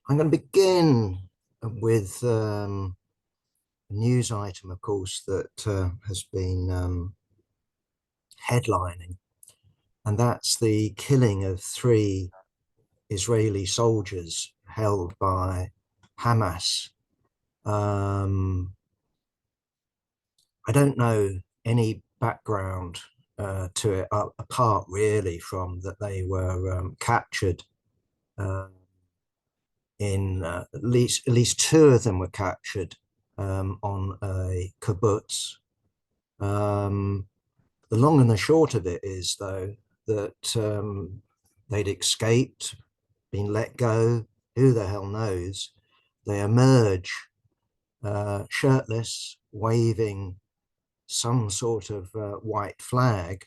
I'm going to begin with a news item, of course, that has been headlining, and that's the killing of 3 Israeli soldiers held by Hamas. I don't know any background to it apart really from that they were captured. At least 2 of them were captured on a kibbutz. The long and the short of it is, though, that they'd escaped, been let go. Who the hell knows? They emerge shirtless, waving some sort of white flag,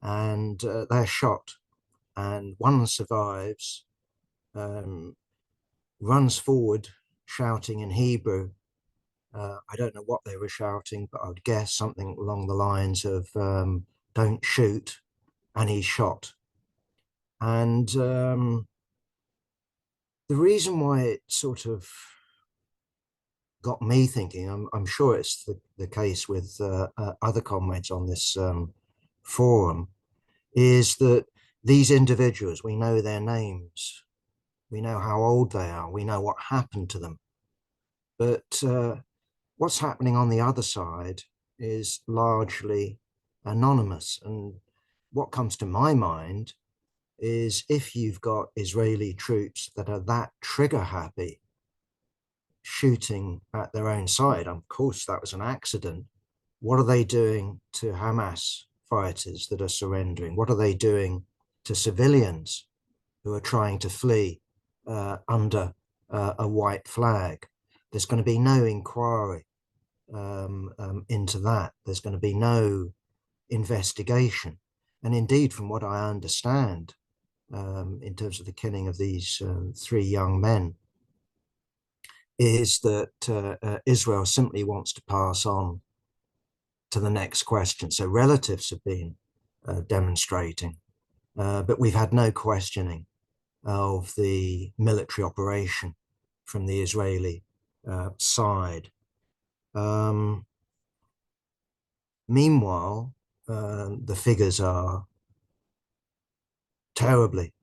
and they're shot. And one survives, runs forward, shouting in Hebrew. I don't know what they were shouting, but I would guess something along the lines of "Don't shoot," and he's shot. And the reason why it sort of got me thinking, I'm sure it's the case with other comrades on this forum, is that these individuals, we know their names, we know how old they are, we know what happened to them. But what's happening on the other side is largely anonymous. And what comes to my mind is if you've got Israeli troops that are that trigger happy, shooting at their own side, of course that was an accident, what are they doing to Hamas fighters that are surrendering? What are they doing to civilians who are trying to flee under a white flag? There's going to be no inquiry into that. There's going to be no investigation. And indeed, from what I understand, in terms of the killing of these 3 young men, is that Israel simply wants to pass on to the next question. So relatives have been demonstrating, but we've had no questioning of the military operation from the Israeli side. Meanwhile, the figures are terribly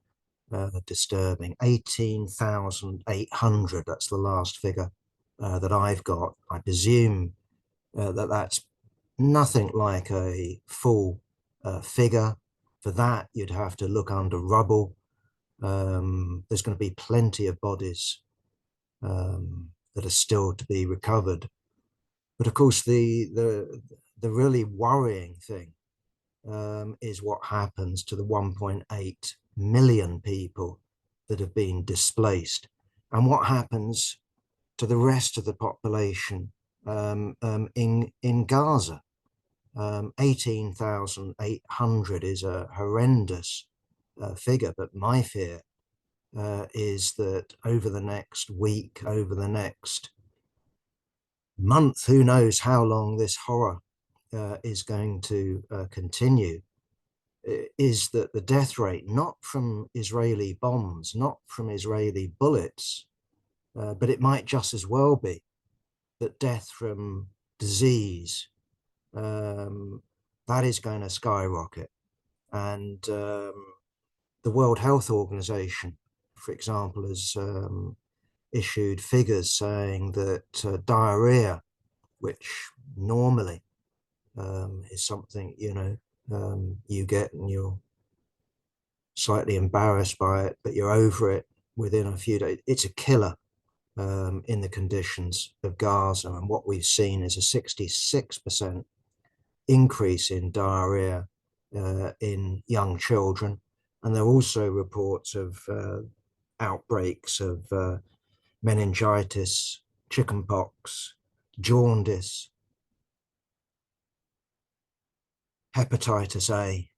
disturbing. 18,800, that's the last figure that I've got. I presume that that's nothing like a full figure. For that, you'd have to look under rubble. There's going to be plenty of bodies that are still to be recovered. But of course, the really worrying thing is what happens to the 1.8 million people that have been displaced, and what happens to the rest of the population in Gaza. 18,800 is a horrendous figure, but my fear is that over the next week, over the next month, who knows how long this horror is going to continue, is that the death rate, not from Israeli bombs, not from Israeli bullets, but it might just as well be that death from disease, that is going to skyrocket. And the World Health Organization, for example, has issued figures saying that diarrhea, which normally is something, you get and you're slightly embarrassed by it, but you're over it within a few days. It's a killer in the conditions of Gaza. And what we've seen is a 66% increase in diarrhea in young children. And there are also reports of outbreaks of meningitis, chickenpox, jaundice, hepatitis A.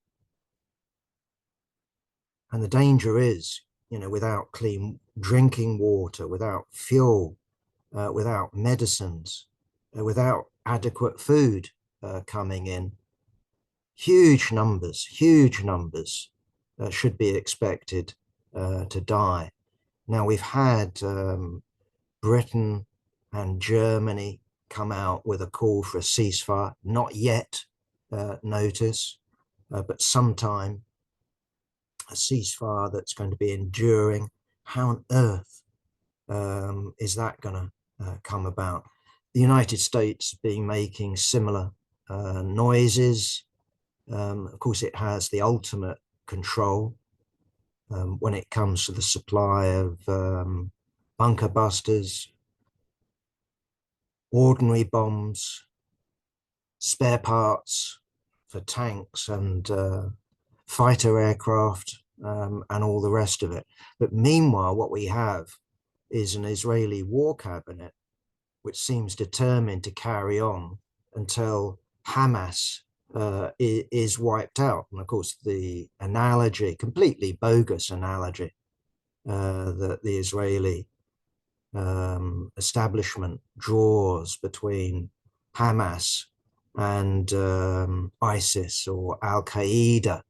And the danger is, without clean drinking water, without fuel, without medicines, without adequate food coming in, huge numbers should be expected to die. Now, we've had Britain and Germany come out with a call for a ceasefire, not yet notice, but sometime a ceasefire that's going to be enduring. How on earth is that going to come about? The United States being making similar noises. Of course, it has the ultimate control when it comes to the supply of bunker busters, ordinary bombs, spare parts for tanks and fighter aircraft, and all the rest of it. But meanwhile, what we have is an Israeli war cabinet which seems determined to carry on until Hamas is wiped out. And of course, the analogy, completely bogus analogy, that the Israeli establishment draws between Hamas and ISIS or Al Qaeda.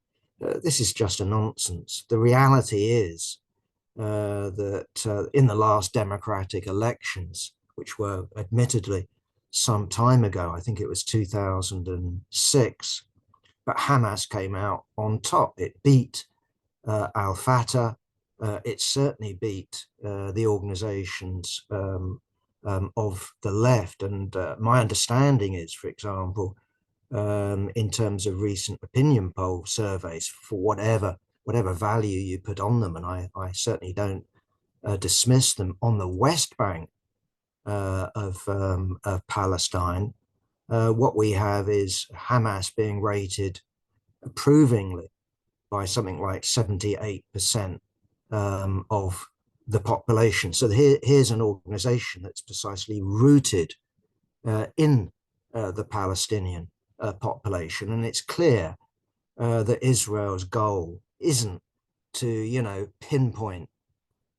This is just a nonsense. The reality is that in the last democratic elections, which were admittedly some time ago, I think it was 2006, but Hamas came out on top. It beat Al Fatah. It certainly beat the organizations of the left. And my understanding is, for example, in terms of recent opinion poll surveys, for whatever value you put on them, and I certainly don't dismiss them, on the West Bank of Palestine, what we have is Hamas being rated approvingly by something like 78% of the population. So here's an organization that's precisely rooted in the Palestinian population. And it's clear that Israel's goal isn't to, pinpoint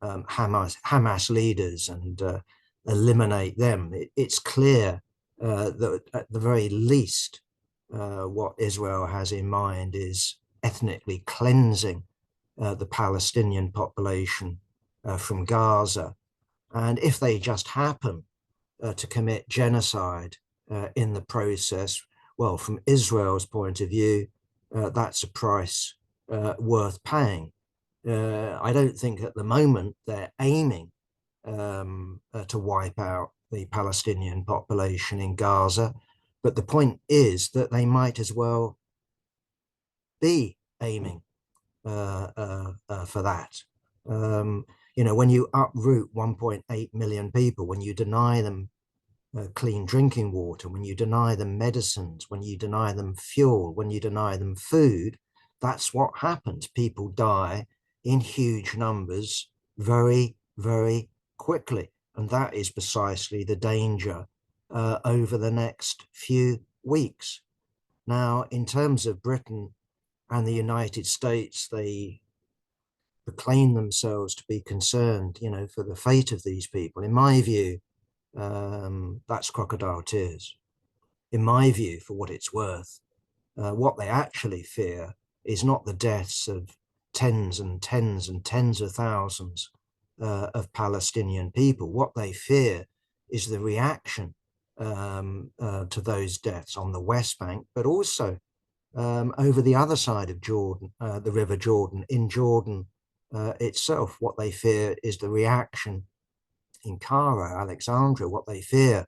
Hamas leaders and eliminate them. It's clear that at the very least, what Israel has in mind is ethnically cleansing the Palestinian population from Gaza. And if they just happen to commit genocide in the process, well, from Israel's point of view, that's a price worth paying. I don't think at the moment they're aiming to wipe out the Palestinian population in Gaza, but the point is that they might as well be aiming for that. When you uproot 1.8 million people, when you deny them clean drinking water, when you deny them medicines, when you deny them fuel, when you deny them food, that's what happens. People die in huge numbers very, very quickly. And that is precisely the danger over the next few weeks. Now, in terms of Britain and the United States, they proclaim themselves to be concerned, for the fate of these people. In my view, that's crocodile tears. In my view, for what it's worth, what they actually fear is not the deaths of tens and tens and tens of thousands of Palestinian people. What they fear is the reaction to those deaths on the West Bank, but also over the other side of Jordan, the River Jordan, in Jordan itself. What they fear is the reaction in Cairo, Alexandria. What they fear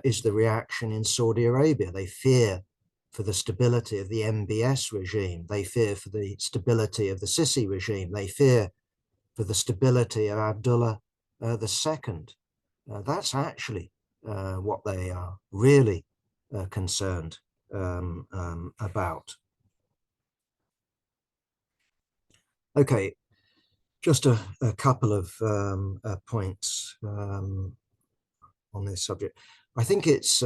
is the reaction in Saudi Arabia. They fear for the stability of the MBS regime. They fear for the stability of the Sisi regime. They fear for the stability of Abdullah II. That's actually what they are really concerned about. Okay, just a couple of points on this subject. I think it's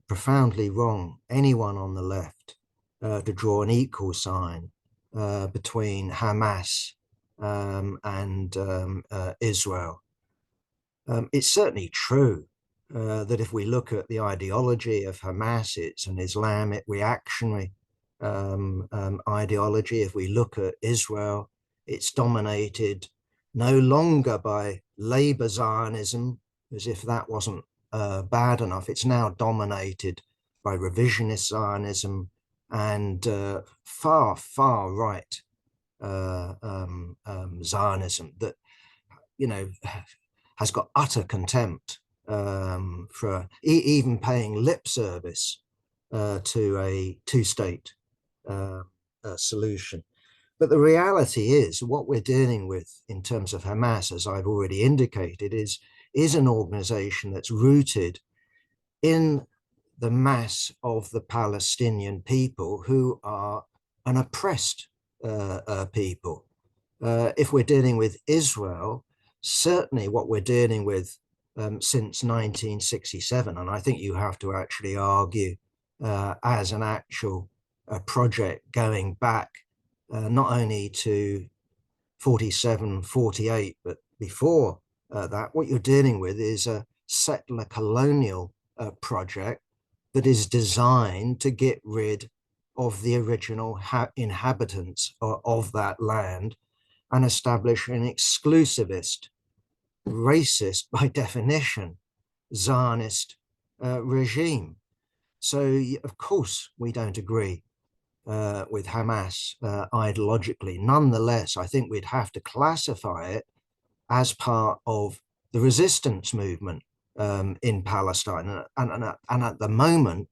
profoundly wrong, anyone on the left, to draw an equal sign between Hamas and Israel. It's certainly true that if we look at the ideology of Hamas, it's an Islamic reactionary ideology. If we look at Israel, it's dominated no longer by labor Zionism, as if that wasn't bad enough. It's now dominated by revisionist Zionism and far, far right Zionism that, you know, has got utter contempt for even paying lip service to a two-state solution. But the reality is what we're dealing with in terms of Hamas, as I've already indicated, is an organization that's rooted in the mass of the Palestinian people who are an oppressed people. If we're dealing with Israel, certainly what we're dealing with since 1967, and I think you have to actually argue as an actual project going back not only to 47, 48, but before that, what you're dealing with is a settler colonial project that is designed to get rid of the original inhabitants of that land and establish an exclusivist, racist, by definition, Zionist regime. So, of course, we don't agree with Hamas ideologically. Nonetheless, I think we'd have to classify it as part of the resistance movement in Palestine. And at the moment,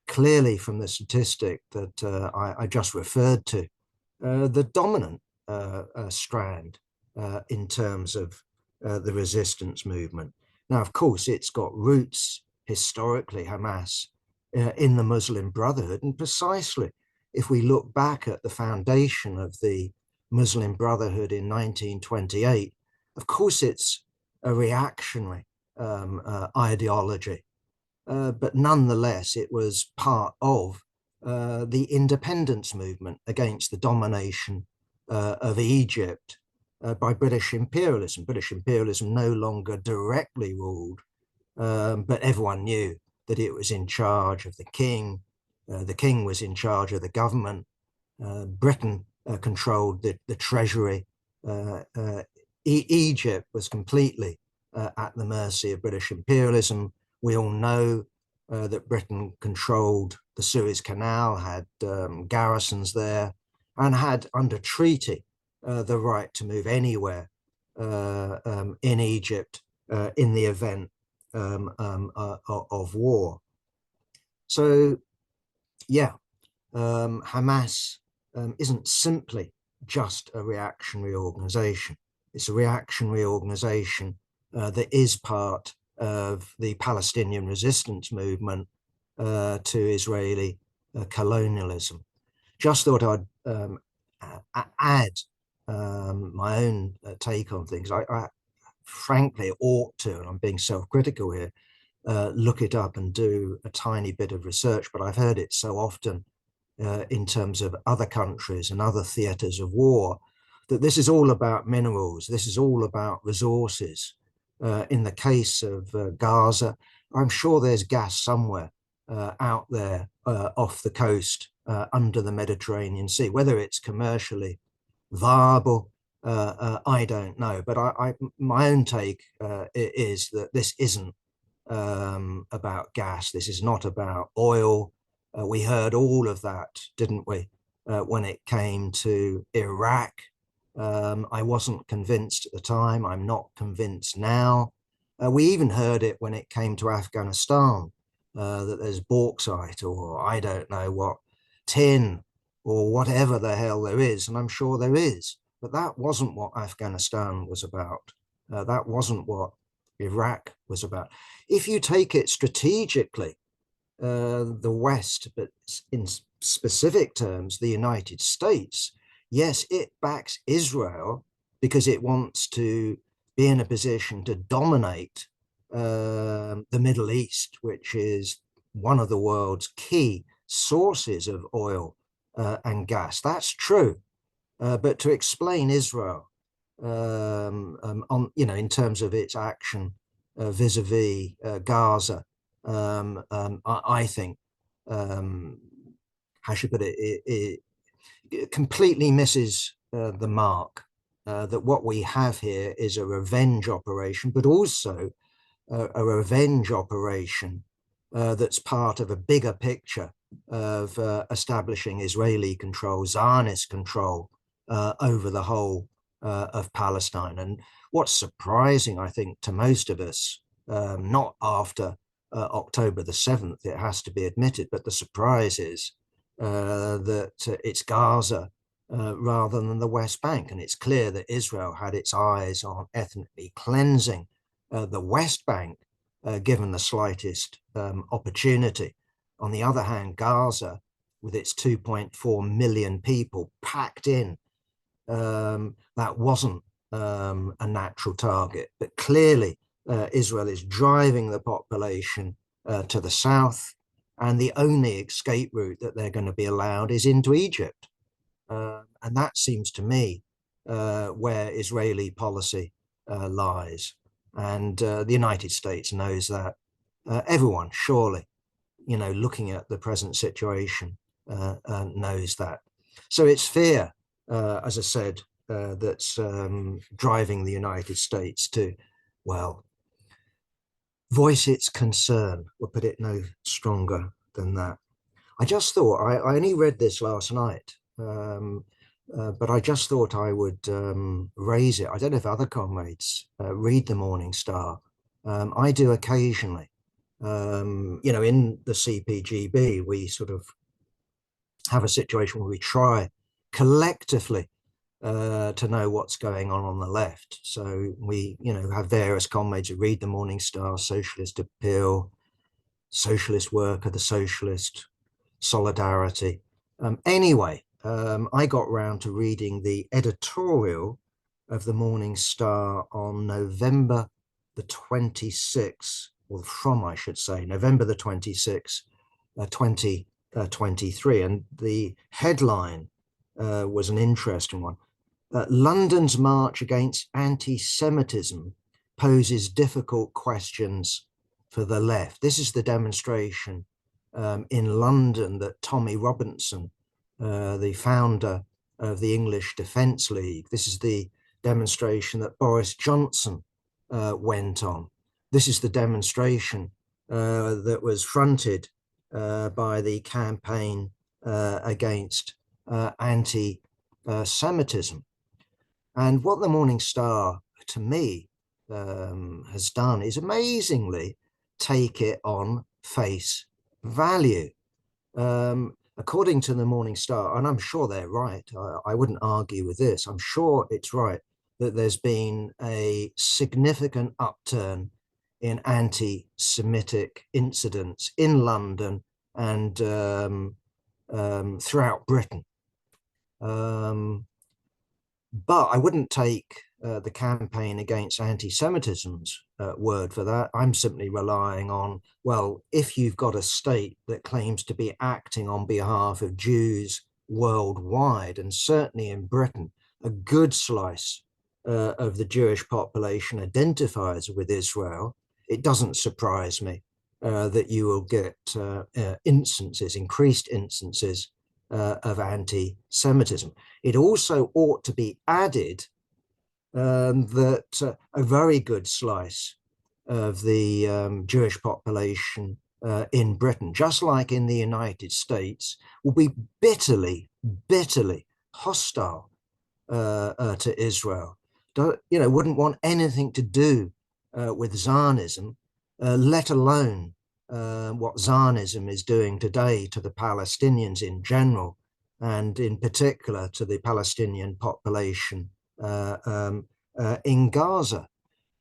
clearly from the statistic that I just referred to, the dominant strand in terms of the resistance movement. Now, of course, it's got roots historically, Hamas, in the Muslim Brotherhood. And precisely if we look back at the foundation of the Muslim Brotherhood in 1928, of course, it's a reactionary ideology. But nonetheless, it was part of the independence movement against the domination of Egypt by British imperialism. British imperialism no longer directly ruled, but everyone knew that it was in charge of the king. The king was in charge of the government. Britain controlled the treasury. Egypt was completely at the mercy of British imperialism. We all know that Britain controlled the Suez Canal, had garrisons there, and had under treaty the right to move anywhere in Egypt in the event of war. So, yeah, Hamas isn't simply just a reactionary organization. It's a reactionary organization that is part of the Palestinian resistance movement to Israeli colonialism. Just thought I'd add my own take on things. I frankly ought to, and I'm being self-critical here, look it up and do a tiny bit of research, but I've heard it so often in terms of other countries and other theaters of war that this is all about minerals, this is all about resources. In the case of Gaza, I'm sure there's gas somewhere out there off the coast under the Mediterranean Sea. Whether it's commercially viable, I don't know. But my own take is that this isn't about gas. This is not about oil. We heard all of that, didn't we, when it came to Iraq? I wasn't convinced at the time. I'm not convinced now. We even heard it when it came to Afghanistan, that there's bauxite or I don't know what, tin or whatever the hell there is. And I'm sure there is. But that wasn't what Afghanistan was about. That wasn't what Iraq was about. If you take it strategically, the West, but in specific terms, the United States, yes, it backs Israel because it wants to be in a position to dominate the Middle East, which is one of the world's key sources of oil and gas. That's true. But to explain Israel on, in terms of its action vis-a-vis Gaza, I think, how should I put it, it completely misses the mark that what we have here is a revenge operation, but also a revenge operation that's part of a bigger picture of establishing Israeli control, Zionist control over the whole of Palestine. And what's surprising, I think, to most of us, not after October the 7th, it has to be admitted, but the surprise is that it's Gaza rather than the West Bank. And it's clear that Israel had its eyes on ethnically cleansing the West Bank, given the slightest opportunity. On the other hand, Gaza, with its 2.4 million people packed in, that wasn't a natural target. But clearly, Israel is driving the population to the south, and the only escape route that they're going to be allowed is into Egypt. And that seems to me where Israeli policy lies. And the United States knows that. Everyone, surely, looking at the present situation, knows that. So it's fear, as I said, that's driving the United States to, well, voice its concern. We'll put it no stronger than that. I just thought, I only read this last night, but I just thought I would raise it. I don't know if other comrades read the Morning Star. I do occasionally. In the CPGB, we sort of have a situation where we try collectively to know what's going on the left. So we, have various comrades who read the Morning Star, Socialist Appeal, Socialist Worker, the Socialist, Solidarity. Anyway, I got round to reading the editorial of the Morning Star on November the 26th, or from, I should say, November the 26th, 2023. And the headline was an interesting one. London's March Against Anti-Semitism poses difficult questions for the left. This is the demonstration in London that Tommy Robinson, the founder of the English Defence League, this is the demonstration that Boris Johnson went on. This is the demonstration that was fronted by the campaign against anti-Semitism. And what the Morning Star, to me, has done is amazingly take it on face value. According to the Morning Star, and I'm sure they're right, I wouldn't argue with this, I'm sure it's right, that there's been a significant upturn in anti-Semitic incidents in London and throughout Britain. But I wouldn't take the campaign against anti-Semitism's word for that. I'm simply relying on, well, if you've got a state that claims to be acting on behalf of Jews worldwide, and certainly in Britain, a good slice of the Jewish population identifies with Israel, it doesn't surprise me that you will get increased instances of anti-Semitism. It also ought to be added that a very good slice of the Jewish population in Britain, just like in the United States, will be bitterly, bitterly hostile to Israel. Wouldn't want anything to do with Zionism, let alone what Zionism is doing today to the Palestinians in general, and in particular to the Palestinian population in Gaza.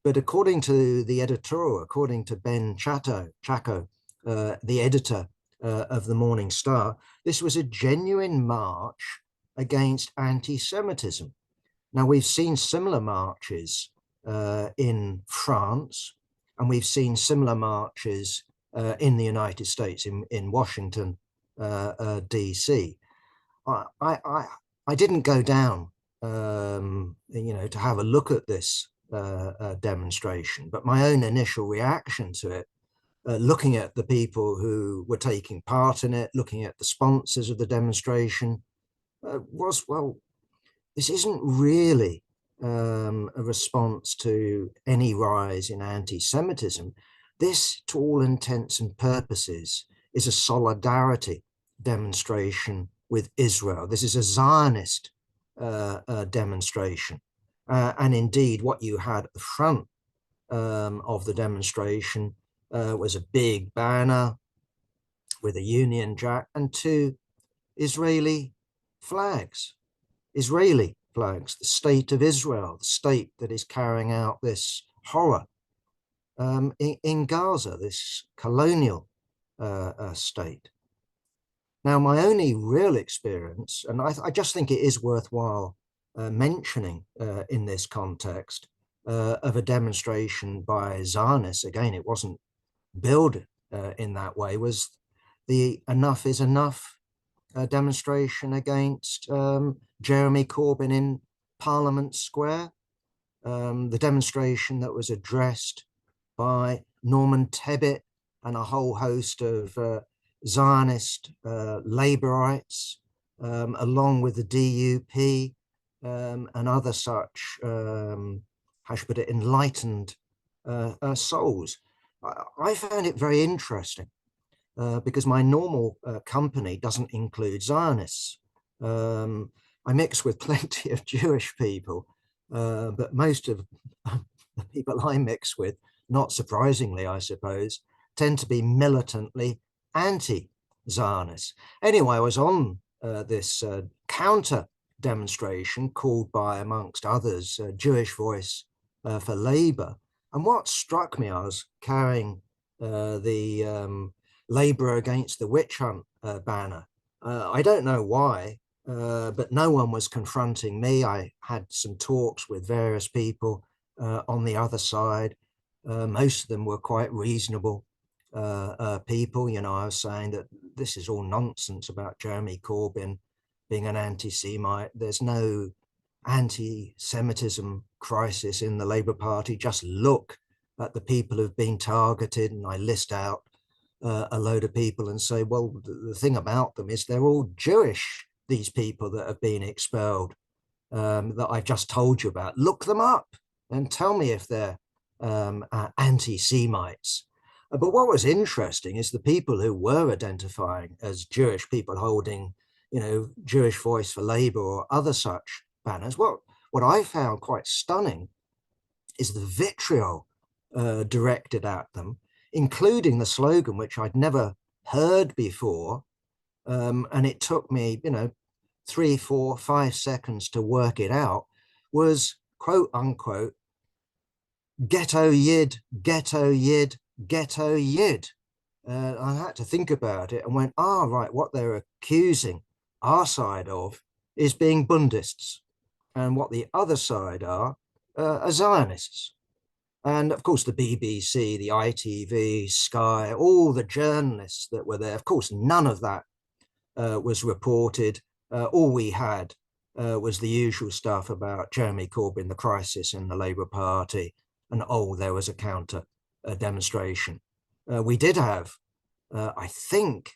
But according to the editorial, according to Ben Chaco, the editor of the Morning Star, this was a genuine march against anti-Semitism. Now, we've seen similar marches in France, and we've seen similar marches in the United States, in Washington, D.C. I didn't go down, to have a look at this demonstration, but my own initial reaction to it, looking at the people who were taking part in it, looking at the sponsors of the demonstration, was, well, this isn't really a response to any rise in anti-Semitism. This, to all intents and purposes, is a solidarity demonstration with Israel. This is a Zionist demonstration. And indeed, what you had at the front of the demonstration was a big banner with a Union Jack and two Israeli flags. Israeli flags, the state of Israel, the state that is carrying out this horror in Gaza, this colonial state. Now, my only real experience, and I just think it is worthwhile mentioning in this context, of a demonstration by Zionists, again, it wasn't billed in that way, was the Enough is Enough demonstration against Jeremy Corbyn in Parliament Square. The demonstration that was addressed by Norman Tebbit and a whole host of Zionist Labourites, along with the DUP and other such, how should I put it, enlightened souls. I found it very interesting because my normal company doesn't include Zionists. I mix with plenty of Jewish people, but most of the people I mix with, not surprisingly, I suppose, tend to be militantly anti-Zionist. Anyway, I was on this counter demonstration called by, amongst others, Jewish Voice for Labour. And what struck me, I was carrying the Labour Against the Witch Hunt banner. I don't know why, but no one was confronting me. I had some talks with various people on the other side. Most of them were quite reasonable people. You know, I was saying that this is all nonsense about Jeremy Corbyn being an anti-Semite. There's no anti-Semitism crisis in the Labour Party. Just look at the people who've been targeted, and I list out a load of people and say, well, the thing about them is they're all Jewish, these people that have been expelled, that I've just told you about. Look them up and tell me if they're anti-Semites. But what was interesting is the people who were identifying as Jewish, people holding, you know, Jewish Voice for Labour or other such banners. What I found quite stunning is the vitriol directed at them, including the slogan, which I'd never heard before. And it took me, you know, 3, 4, 5 seconds to work it out, was quote unquote, ghetto yid, ghetto yid, ghetto yid. I had to think about it and went, right, what they're accusing our side of is being Bundists. And what the other side are Zionists. And of course, the BBC, the ITV, Sky, all the journalists that were there, of course, none of that was reported. All we had was the usual stuff about Jeremy Corbyn, the crisis in the Labour Party, and there was a counter demonstration. We did have, I think,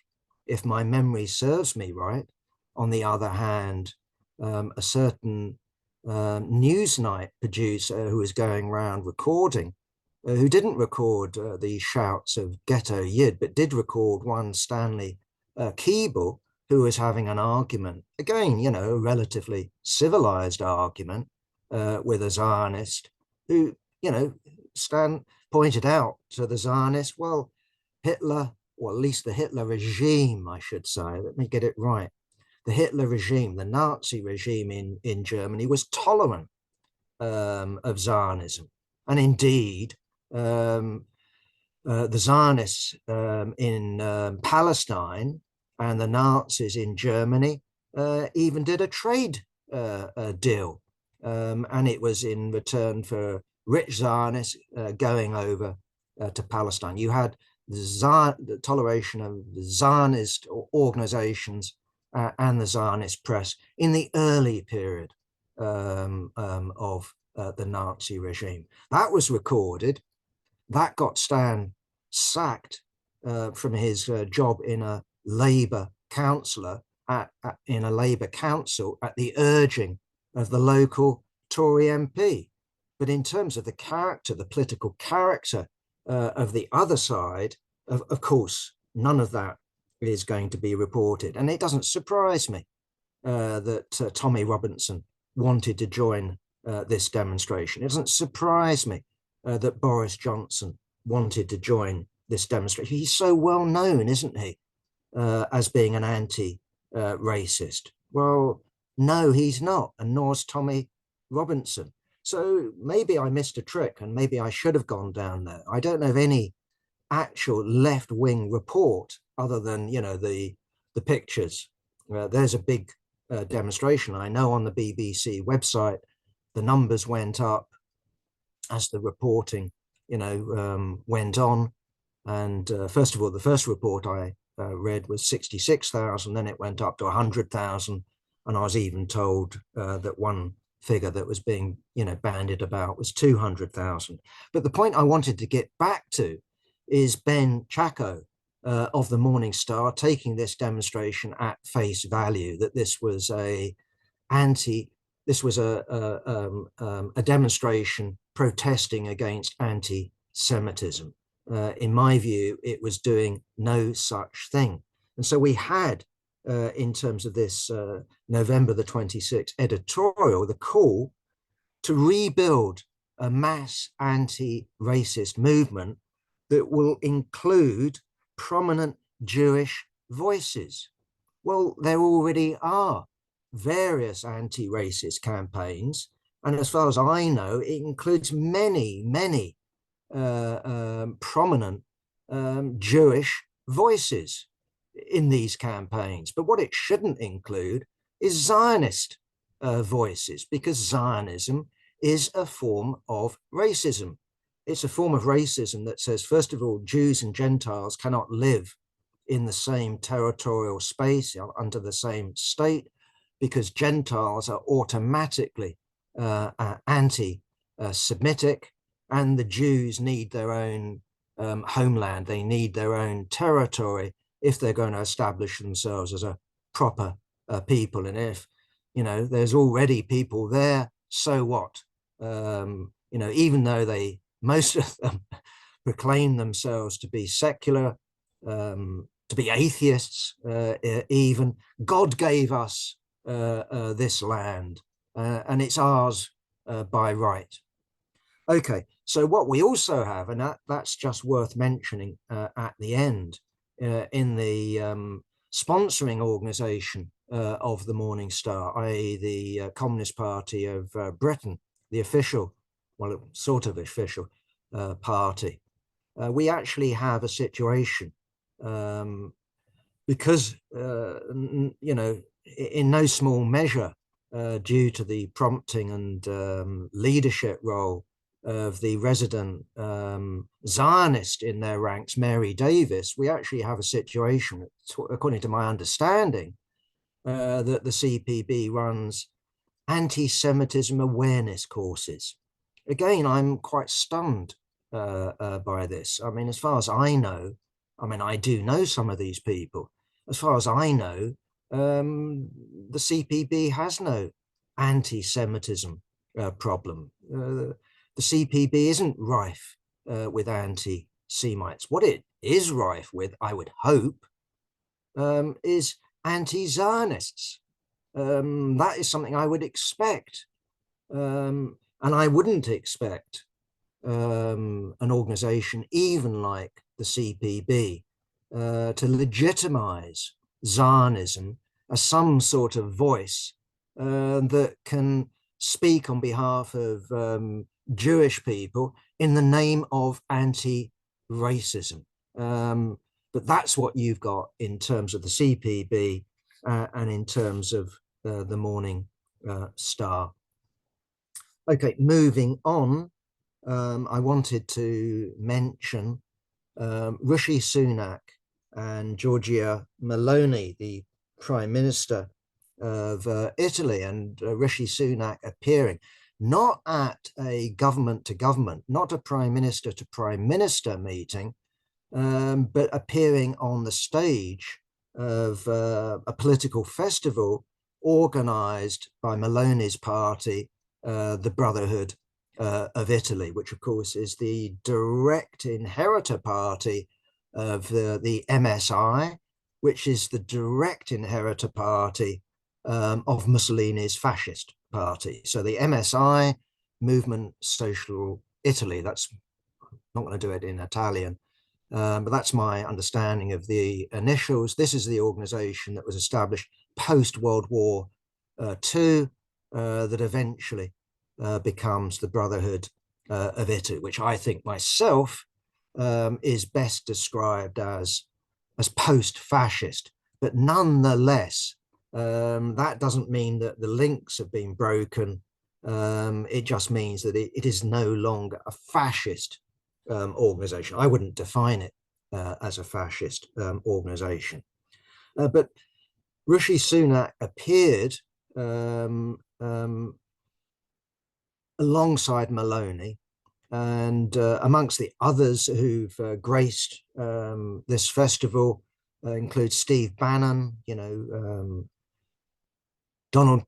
if my memory serves me right, on the other hand, a certain Newsnight producer who was going around recording, who didn't record the shouts of Ghetto Yid, but did record one Stanley Keeble, who was having an argument, again, you know, a relatively civilized argument with a Zionist who, you know, Stan pointed out to the Zionist, well, Hitler, or at least the Hitler regime, I should say, let me get it right. The Hitler regime, the Nazi regime in Germany, was tolerant of Zionism. And indeed, the Zionists in Palestine and the Nazis in Germany even did a trade deal. And it was in return for rich Zionists going over to Palestine. You had the toleration of the Zionist organizations and the Zionist press in the early period of the Nazi regime. That was recorded. That got Stan sacked from his job in a Labour councillor in a Labour council at the urging of the local Tory MP. But in terms of the character, the political character of the other side, of course, none of that is going to be reported. And it doesn't surprise me that Tommy Robinson wanted to join this demonstration. It doesn't surprise me that Boris Johnson wanted to join this demonstration. He's so well known, isn't he, as being an anti-racist? Well, no, he's not, and nor's Tommy Robinson. So maybe I missed a trick and maybe I should have gone down there. I don't know of any actual left-wing report other than, you know, the pictures. There's a big demonstration. I know on the BBC website, the numbers went up as the reporting, you know, went on. And first of all, the first report I read was 66,000, then it went up to 100,000. And I was even told that one figure that was being, you know, bandied about was 200,000. But the point I wanted to get back to is Ben Chacko of the Morning Star taking this demonstration at face value, that this was a demonstration protesting against anti-Semitism. In my view, it was doing no such thing. And so we had, in terms of this November the 26th editorial, the call to rebuild a mass anti-racist movement that will include prominent Jewish voices. Well, there already are various anti-racist campaigns. And as far as I know, it includes many, many prominent Jewish voices in these campaigns. But what it shouldn't include is Zionist voices, because Zionism is a form of racism. It's a form of racism that says, first of all, Jews and Gentiles cannot live in the same territorial space under the same state, because Gentiles are automatically anti-Semitic, and the Jews need their own homeland. They need their own territory if they're going to establish themselves as a proper people. And if, you know, there's already people there, so what? You know, even though most of them proclaim themselves to be secular, to be atheists, even. God gave us this land, and it's ours by right. Okay, so what we also have, and that's just worth mentioning at the end, in the sponsoring organization of the Morning Star, i.e. the Communist Party of Britain, the official, well, sort of official party, we actually have a situation because, you know, in no small measure, due to the prompting and leadership role of the resident Zionist in their ranks, Mary Davis, we actually have a situation, according to my understanding, that the CPB runs anti-Semitism awareness courses. Again, I'm quite stunned by this. I mean, as far as I know, I mean, I do know some of these people. As far as I know, the CPB has no anti-Semitism problem. The CPB isn't rife with anti-Semites. What it is rife with, I would hope, is anti-Zionists. That is something I would expect. And I wouldn't expect an organization even like the CPB to legitimize Zionism as some sort of voice that can speak on behalf of Jewish people in the name of anti-racism. But that's what you've got in terms of the CPB and in terms of the Morning Star. Okay, moving on, I wanted to mention Rishi Sunak and Giorgia Meloni, the Prime Minister of Italy, and Rishi Sunak appearing not at a government to government, not a prime minister to prime minister meeting, but appearing on the stage of a political festival organized by Meloni's party the Brotherhood of Italy, which of course is the direct inheritor party of the MSI, which is the direct inheritor party of Mussolini's fascist party. So the MSI, Movement Social Italy, that's not going to do it in Italian, but that's my understanding of the initials. This is the organization that was established post-World War II that eventually becomes the Brotherhood of Italy, which I think myself is best described as post-fascist. But nonetheless, that doesn't mean that the links have been broken. It just means that it is no longer a fascist organization. I wouldn't define it as a fascist organization. But Rishi Sunak appeared alongside Meloni, and amongst the others who've graced this festival include Steve Bannon, Donald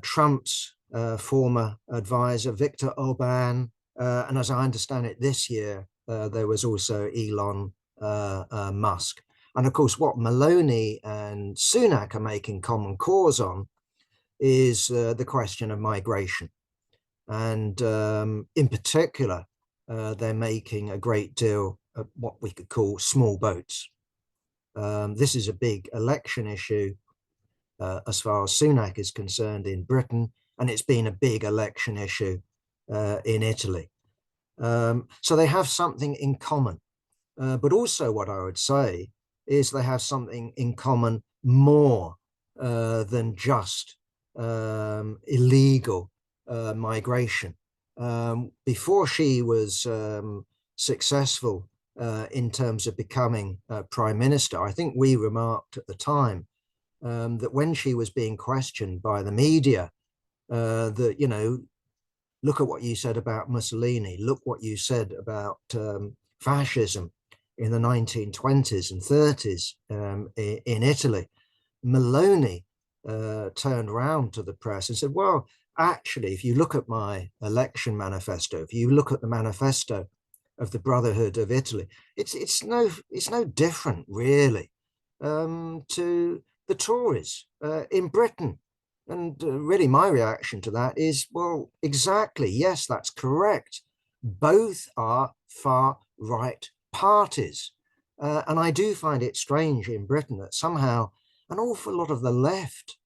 Trump's former advisor, Viktor Orban, and as I understand it, this year there was also Elon Musk. And of course, what Meloni and Sunak are making common cause on is the question of migration. And in particular, they're making a great deal of what we could call small boats. This is a big election issue as far as Sunak is concerned in Britain, and it's been a big election issue in Italy. So they have something in common. But also what I would say is they have something in common more than just illegal migration. Before she was successful in terms of becoming prime minister, I think we remarked at the time that when she was being questioned by the media, that, look at what you said about Mussolini, look what you said about fascism in the 1920s and 30s in Italy. Meloni turned around to the press and said, well, actually, if you look at my election manifesto, if you look at the manifesto of the Brotherhood of Italy, it's no different really to the Tories in Britain. And really my reaction to that is, well, exactly, yes, that's correct. Both are far right parties. And I do find it strange in Britain that somehow an awful lot of the left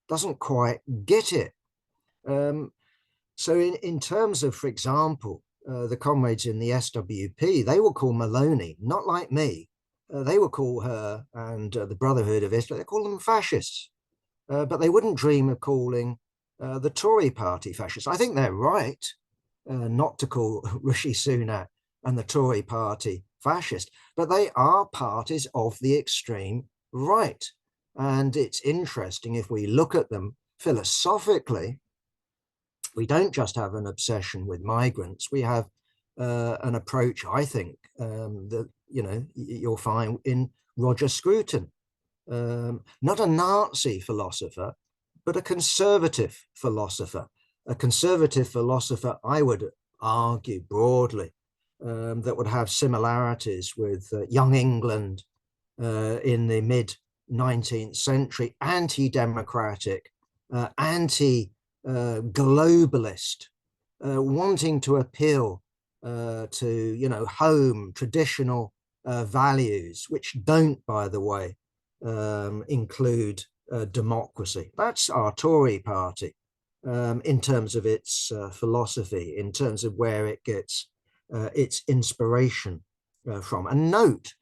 doesn't quite get it. So in terms of, for example, the comrades in the SWP, they will call Meloni, not like me, they will call her and the Brotherhood of Italy, they call them fascists. But they wouldn't dream of calling the Tory party fascists. I think they're right not to call Rishi Sunak and the Tory party fascist, but they are parties of the extreme right. And it's interesting if we look at them philosophically, we don't just have an obsession with migrants, we have an approach, I think, that you'll find in Roger Scruton. Not a Nazi philosopher, but a conservative philosopher. A conservative philosopher, I would argue broadly, that would have similarities with Young England in the mid-19th century, anti-democratic, anti-globalist, wanting to appeal to, home, traditional values, which don't, by the way, include democracy. That's our Tory party in terms of its philosophy, in terms of where it gets its inspiration from. And note,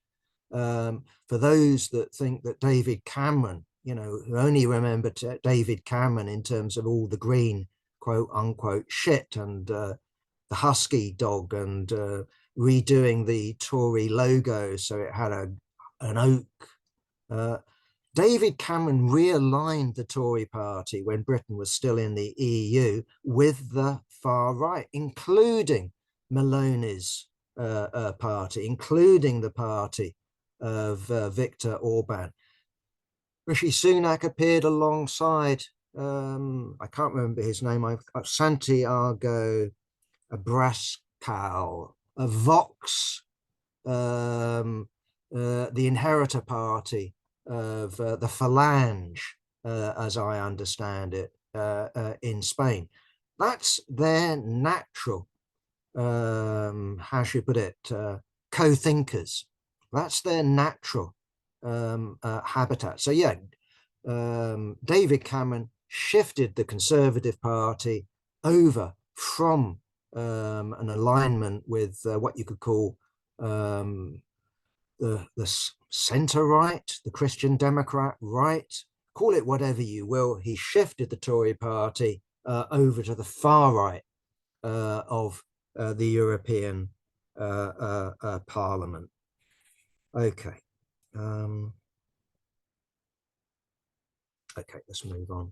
for those that think that David Cameron, who only remember David Cameron in terms of all the green, quote unquote, shit and the husky dog and redoing the Tory logo so it had an oak. David Cameron realigned the Tory party when Britain was still in the EU with the far right, including Meloni's party, including the party of Viktor Orban. Rishi Sunak appeared alongside I can't remember his name. Santiago Abascal, Vox, the Inheritor Party of the Phalange, as I understand it, in Spain. That's their natural, how should you put it, co-thinkers. That's their natural habitat. So yeah, David Cameron shifted the Conservative Party over from an alignment with what you could call the centre right, the Christian Democrat right, call it whatever you will. He shifted the Tory party over to the far right of the European Parliament. Okay. Okay, let's move on.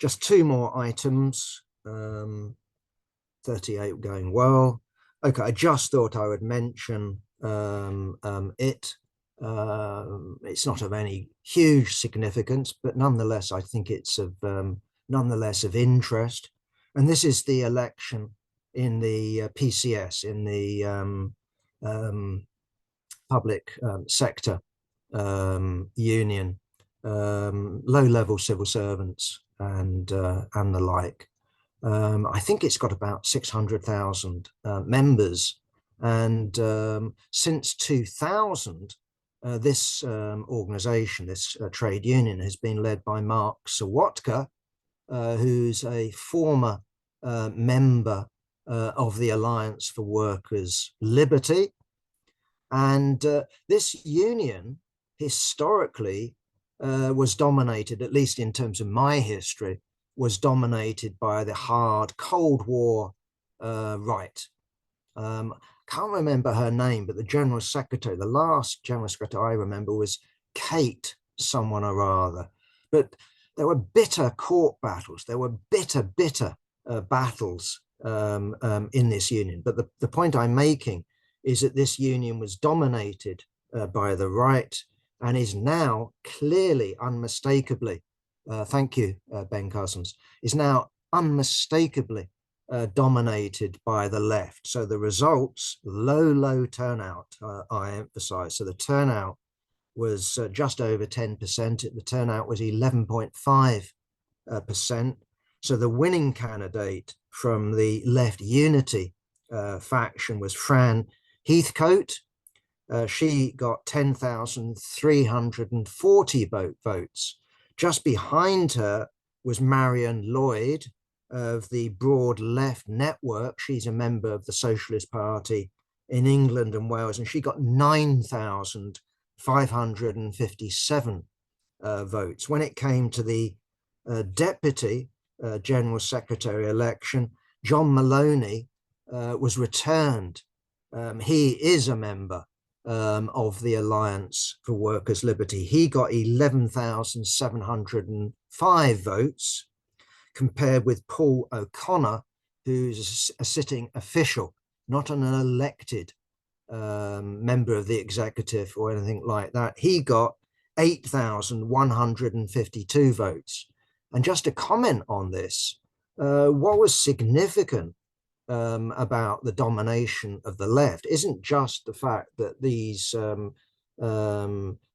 Just two more items. 38 going well. Okay, I just thought I would mention it. It's not of any huge significance, but nonetheless, I think it's of nonetheless of interest. And this is the election in the PCS, in the public sector union, low-level civil servants and the like. I think it's got about 600,000 members, and since 2000, this organization, this trade union, has been led by Mark Sawatka, who's a former member of the Alliance for Workers' Liberty. And this union historically was dominated, at least in terms of my history, was dominated by the hard Cold War right. Can't remember her name, but the General Secretary, the last General Secretary I remember was Kate someone or other. But there were bitter court battles. There were bitter battles in this union. But the point I'm making is that this union was dominated by the right and is now clearly, unmistakably, thank you, Ben Cousins, is now unmistakably dominated by the left. So the results, low turnout, I emphasize. So the turnout was just over 10%. The turnout was 11.5%. So the winning candidate from the left unity faction was Fran Heathcote. She got 10,340 votes. Just behind her was Marion Lloyd of the Broad Left Network. She's a member of the Socialist Party in England and Wales, and she got 9,557 votes. When it came to the Deputy General Secretary election, John Meloni was returned. He is a member of the Alliance for Workers' Liberty. He got 11,705 votes, compared with Paul O'Connor, who's a sitting official, not an elected member of the executive or anything like that. He got 8,152 votes. And just to comment on this, what was significant about the domination of the left isn't just the fact that these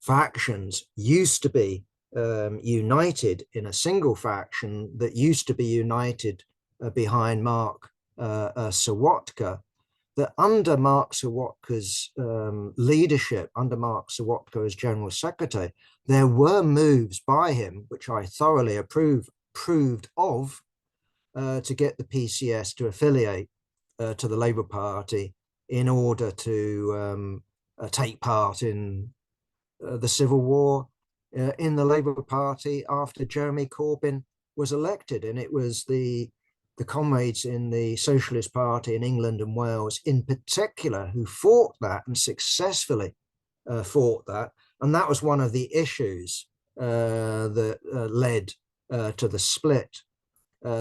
factions used to be united in a single faction that used to be united behind Mark Sawatka, that under Mark Sawatka's leadership, under Mark Sawatka as General Secretary, there were moves by him, which I thoroughly approved of, to get the PCS to affiliate to the Labour Party in order to take part in the civil war in the Labour Party after Jeremy Corbyn was elected. And it was the comrades in the Socialist Party in England and Wales in particular who fought that and successfully fought that. And that was one of the issues that led to the split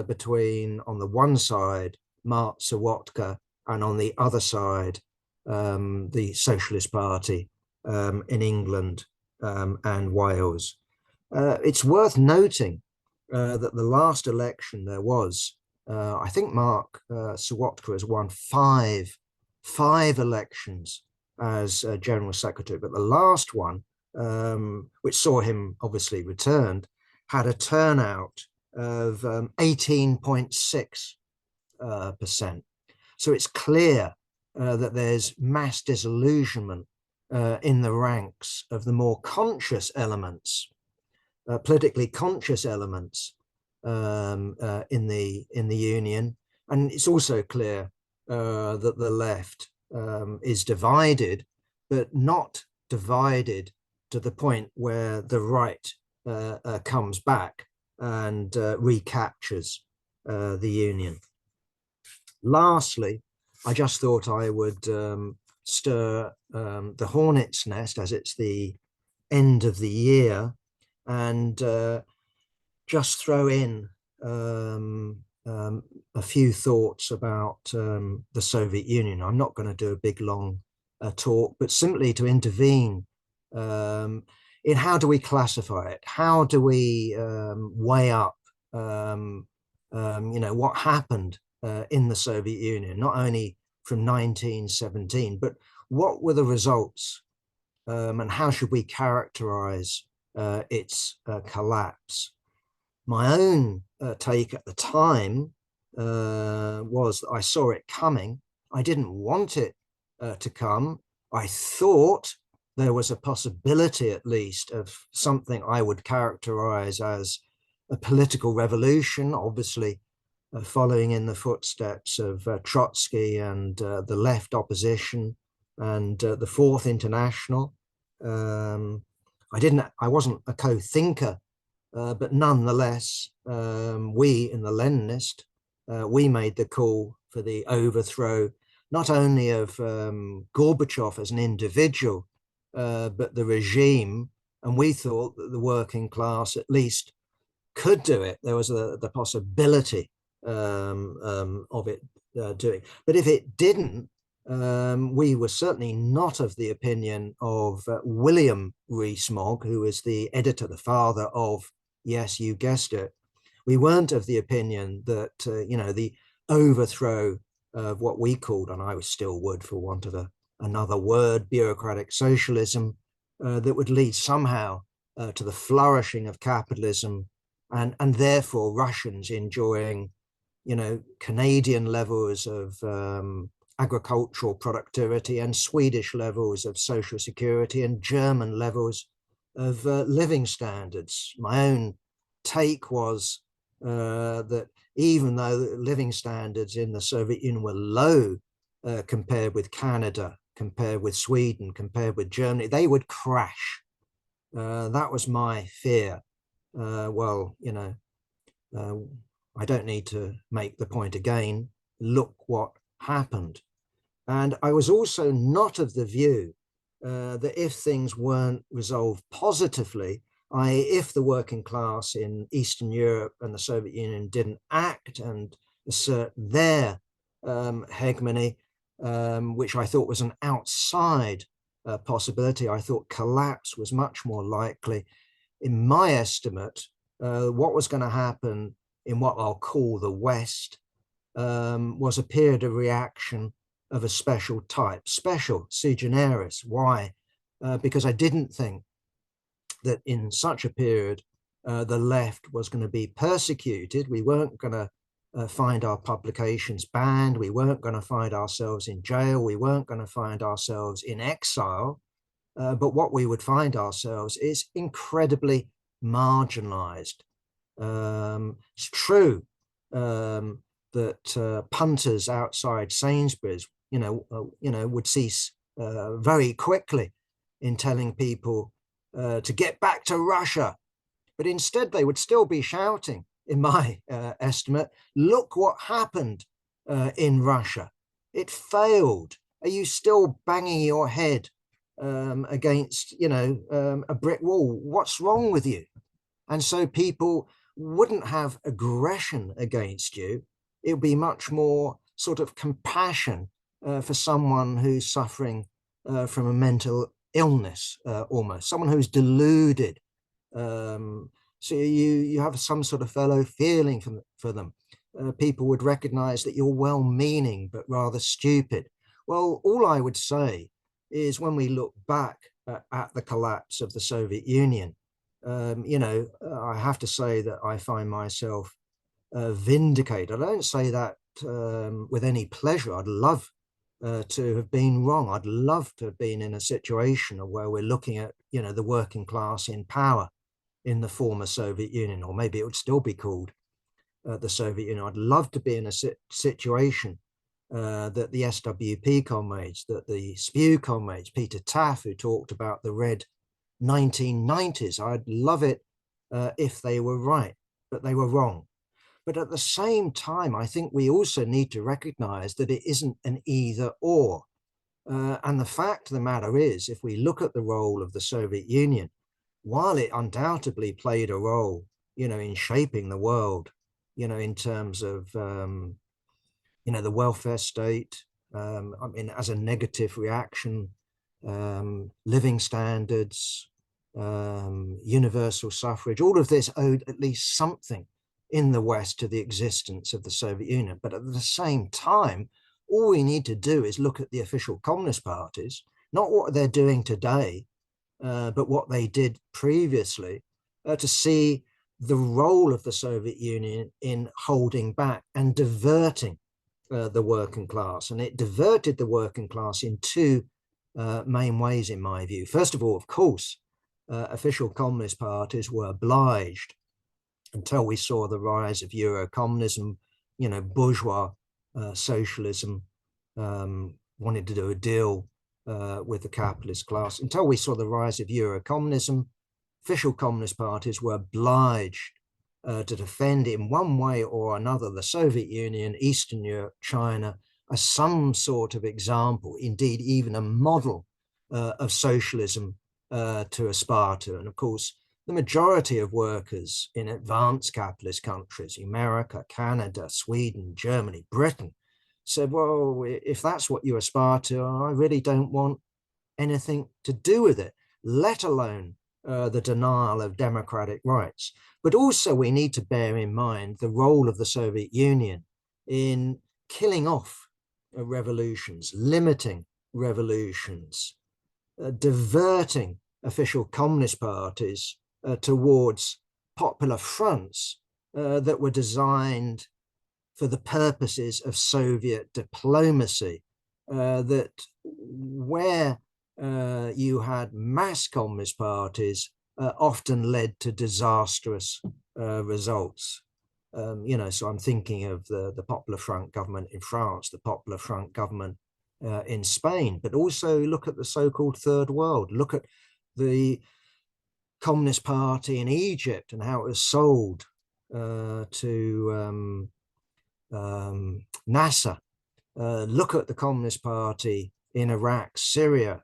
between, on the one side, Mark Sawatka, and on the other side, the Socialist Party in England and Wales. It's worth noting that the last election there was, I think Mark Sawatka has won five elections as General Secretary, but the last one, which saw him obviously returned, had a turnout of 18.6%. So it's clear that there's mass disillusionment in the ranks of the more conscious elements, politically conscious elements in the union, and it's also clear that the left is divided, but not divided to the point where the right comes back and recaptures the union. Lastly, I just thought I would stir the hornet's nest, as it's the end of the year, and just throw in a few thoughts about the Soviet Union. I'm not going to do a big long talk, but simply to intervene in how do we classify it? How do we weigh up what happened in the Soviet Union, not only from 1917, but what were the results, and how should we characterize its collapse? My own take at the time was that I saw it coming. I didn't want it to come. I thought there was a possibility, at least, of something I would characterize as a political revolution, obviously following in the footsteps of Trotsky and the left opposition and the Fourth International. I wasn't a co-thinker, but nonetheless, we in the Leninist, we made the call for the overthrow, not only of Gorbachev as an individual, but the regime. And we thought that the working class at least could do it. There was the possibility of it doing. But if it didn't, we were certainly not of the opinion of William Rees-Mogg, who was the editor, the father of, yes, you guessed it. We weren't of the opinion that, the overthrow of what we called, and I still would for want of another word, bureaucratic socialism, that would lead somehow to the flourishing of capitalism and therefore Russians enjoying, Canadian levels of agricultural productivity and Swedish levels of social security and German levels of living standards. My own take was that even though living standards in the Soviet Union were low compared with Canada, compared with Sweden, compared with Germany, they would crash. That was my fear. I don't need to make the point again. Look what happened. And I was also not of the view that if things weren't resolved positively, i.e. if the working class in Eastern Europe and the Soviet Union didn't act and assert their hegemony, which I thought was an outside possibility, I thought collapse was much more likely. In my estimate, what was going to happen in what I'll call the West was a period of reaction of a special type, special, sui generis. Why? Because I didn't think that in such a period, the left was going to be persecuted. We weren't going to find our publications banned. We weren't going to find ourselves in jail. We weren't going to find ourselves in exile. But what we would find ourselves is incredibly marginalized. It's true that punters outside Sainsbury's, would cease very quickly in telling people to get back to Russia. But instead, they would still be shouting, in my estimate, look what happened in Russia. It failed. Are you still banging your head against, a brick wall? What's wrong with you? And so people wouldn't have aggression against you. It would be much more sort of compassion for someone who's suffering from a mental illness, almost someone who's deluded, So you have some sort of fellow feeling for them. People would recognize that you're well-meaning but rather stupid. Well, all I would say is when we look back at the collapse of the Soviet Union, I have to say that I find myself vindicated. I don't say that with any pleasure. I'd love to have been wrong. I'd love to have been in a situation where we're looking at, the working class in power in the former Soviet Union, or maybe it would still be called the Soviet Union. I'd love to be in a situation that the SWP comrades, that the SPEW comrades, Peter Taff, who talked about the red 1990s, I'd love it if they were right, but they were wrong. But at the same time, I think we also need to recognize that it isn't an either or. And the fact of the matter is, if we look at the role of the Soviet Union, while it undoubtedly played a role, in shaping the world, in terms of, the welfare state, as a negative reaction, living standards, universal suffrage, all of this owed at least something in the West to the existence of the Soviet Union. But at the same time, all we need to do is look at the official communist parties, not what they're doing today, but what they did previously, to see the role of the Soviet Union in holding back and diverting the working class. And it diverted the working class in two main ways, in my view. First of all, of course, official communist parties were obliged, until we saw the rise of Euro-communism, bourgeois socialism wanted to do a deal with the capitalist class. Until we saw the rise of Euro-communism, official communist parties were obliged to defend in one way or another the Soviet Union, Eastern Europe, China, as some sort of example, indeed even a model of socialism to aspire to. And of course, the majority of workers in advanced capitalist countries, America, Canada, Sweden, Germany, Britain, said, well, if that's what you aspire to, I really don't want anything to do with it, let alone the denial of democratic rights. But also we need to bear in mind the role of the Soviet Union in killing off revolutions, limiting revolutions, diverting official communist parties towards popular fronts that were designed for the purposes of Soviet diplomacy, that where you had mass communist parties often led to disastrous results. So I'm thinking of the Popular Front government in France, the Popular Front government in Spain, but also look at the so-called Third World. Look at the Communist Party in Egypt and how it was sold to Nasser. Look at the Communist Party in Iraq, Syria,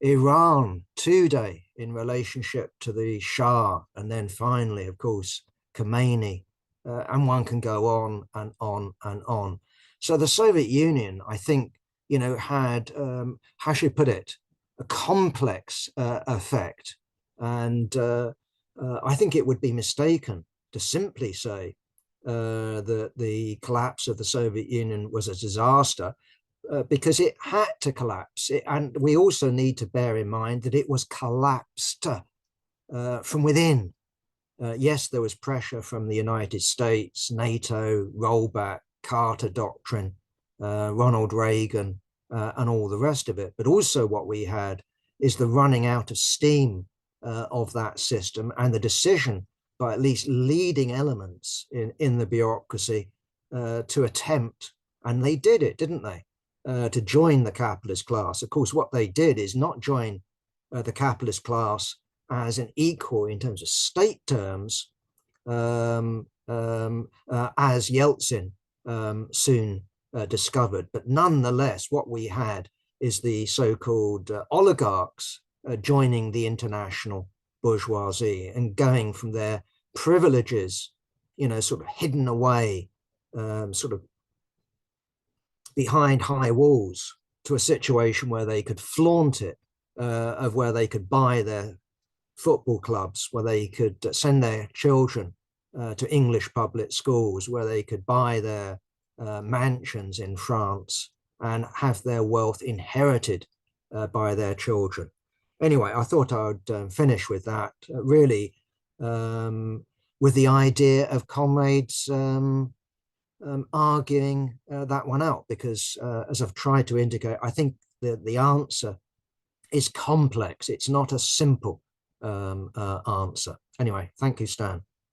Iran today in relationship to the Shah, and then finally, of course, Khomeini, and one can go on and on and on. So the Soviet Union, I think, had, how should I put it, a complex effect. And I think it would be mistaken to simply say that the collapse of the Soviet Union was a disaster, because it had to collapse. And we also need to bear in mind that it was collapsed from within. Yes, there was pressure from the United States, NATO, rollback, Carter Doctrine, Ronald Reagan, and all the rest of it. But also what we had is the running out of steam of that system, and the decision by at least leading elements in the bureaucracy to attempt, and they did it, didn't they, to join the capitalist class. Of course, what they did is not join the capitalist class as an equal in terms of state terms, as Yeltsin soon discovered. But nonetheless, what we had is the so-called oligarchs joining the international bourgeoisie and going from their privileges, sort of hidden away, sort of behind high walls, to a situation where they could flaunt it, of where they could buy their football clubs where they could send their children to English public schools, where they could buy their mansions in France and have their wealth inherited by their children. Anyway, I thought I would finish with that, really, with the idea of comrades arguing that one out, because as I've tried to indicate, I think the answer is complex. It's not a simple answer. Anyway, thank you, Stan.